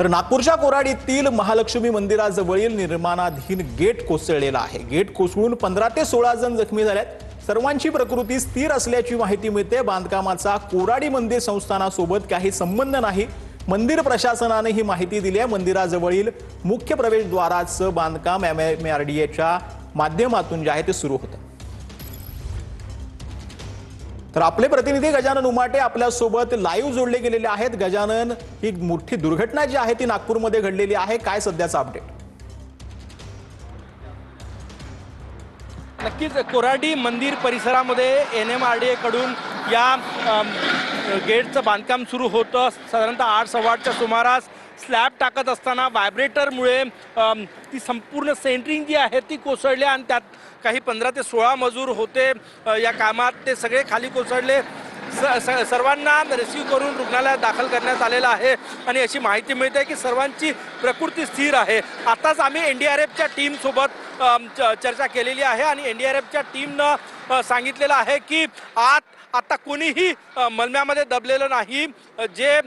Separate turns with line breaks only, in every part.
तर नागपूरच्या कोराडीतील महालक्ष्मी मंदिराजवळील निर्माणाधीन गेट कोसळलेला आहे। गेट कोसळून 15 ते 16 जण जखमी झालेत। सर्वांची प्रकृती स्थिर असल्याची माहिती मिळते। बांधकामाचा कोराडी मंदिर संस्थानासोबत काही संबंध नाही। मंदिर प्रशासनाने ही माहिती दिली आहे। मंदिराजवळील मुख्य प्रवेशद्वाराचं बांधकाम MMRDAच्या माध्यमातून जे आहे ते सुरू होतं। तर आपले प्रतिनिधी गजानन उमाटे आपल्या सोबत लाईव्ह जोडले गेलेले आहेत। गजानन, ही मोठी दुर्घटना जी आहे ती नागपूरमध्ये घडलेली आहे, काय सध्याचा अपडेट?
नक्कीच कोराडी मंदिर परिसरामध्ये NMRDA कडून या गेटचं बांधकाम सुरू होतं। साधारणतः 8:15च्या सुमारास स्लॅब टाकत असताना व्हायब्रेटरमुळे ती संपूर्ण सेंटरिंग जी आहे ती कोसळली आणि त्यात काही 15 ते 16 मजूर होते या कामात। ते सगळे खाली कोसळले। सर्वांना रेस्क्यू करून रुग्णालयात दाखल करण्यात आलेलं आहे आणि अशी माहिती मिळते की सर्वांची प्रकृती स्थिर आहे। आताच आम्ही NDRFच्या टीम सोबत चर्चा केलेली आहे आणि NDRFच्या टीमनं सांगितलेलं आहे की आता कोणीही मलम्यामध्ये दबलेलं नाही। जे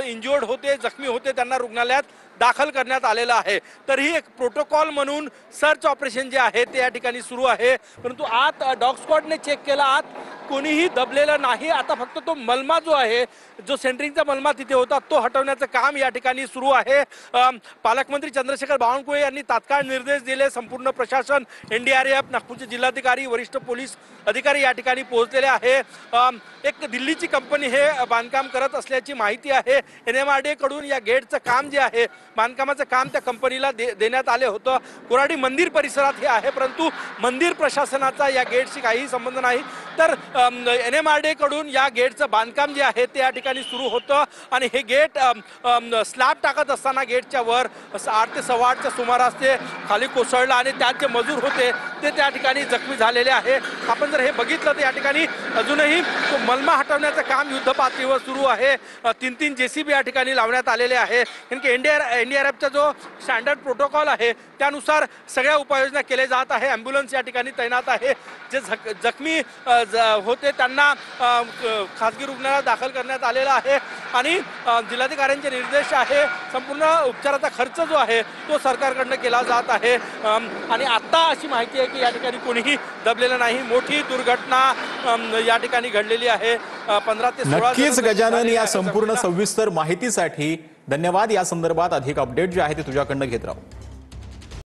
इंज्युअर्ड होते, जखमी होते, त्यांना रुग्णालयात दाखल करण्यात आलेलं आहे। तर ही एक प्रोटोकॉल म्हणून सर्च ऑपरेशन जे आहे ते या ठिकाणी सुरू आहे। परंतु आत डॉग स्क्वॉडने चेक केला, आत कोणीही दबलेलं नाही। आता फक्त तो मलमा जो आहे, जो सेंटरिंगचा मलमा तिथे होता, तो हटवण्याचं काम या ठिकाणी सुरू आहे। पालकमंत्री चंद्रशेखर बावनकुळे यांनी तात्काळ निर्देश दिले। संपूर्ण प्रशासन, NDRF, नागपूरचे जिल्हाधिकारी, वरिष्ठ पोलीस अधिकारी या ठिकाणी पोहोचलेले आहे। एक दिल्लीची कंपनी हे बांधकाम करत असल्याची माहिती आहे। NMRDA कडून या गेटचं काम जे आहे, बांधकामाचं काम त्या कंपनीला देण्यात आले होतं। कोराडी मंदिर परिसरात हे आहे, परंतु मंदिर प्रशासनाचा या गेटशी काही संबंध नाही। तर NMRDA कडून या गेटचं बांधकाम जे आहे ते या ठिकाणी सुरू होतं आणि हे गेट स्लॅब टाकत असताना गेटच्या वर 8 ते 8:15च्या सुमारास ते खाली कोसळलं आणि त्यात जे मजूर होते ते त्या ठिकाणी जखमी झालेले आहे। आपण जर हे बघितलं तर या ठिकाणी अजूनही तो मलमा हटवण्याचं काम युद्ध पातळीवर सुरू आहे। 3 JCB या ठिकाणी लावण्यात आलेले आहे। कारण NDRFचा जो स्टँडर्ड प्रोटोकॉल आहे त्यानुसार सगळ्या उपाययोजना केल्या जात आहे। ॲम्ब्युलन्स या ठिकाणी तैनात आहे। जे जखमी होते त्यांना खासगी रुग्णालयात दाखल करण्यात आलेला आहे आणि जिल्हाधिकाऱ्यांचे निर्देश आहे। संपूर्ण उपचाराचा खर्च जो आहे तो सरकारकडून केला जात आहे आणि आता अशी माहिती आहे की या ठिकाणी कोणीही दबलेलं नाही। मोठी दुर्घटना या ठिकाणी घडलेली आहे। 15 ते 16
नक्कीच गजानन, या संपूर्ण सविस्तर माहितीसाठी धन्यवाद। या संदर्भात अधिक अपडेट जे आहे ते तुझ्याकडून घेत राहू।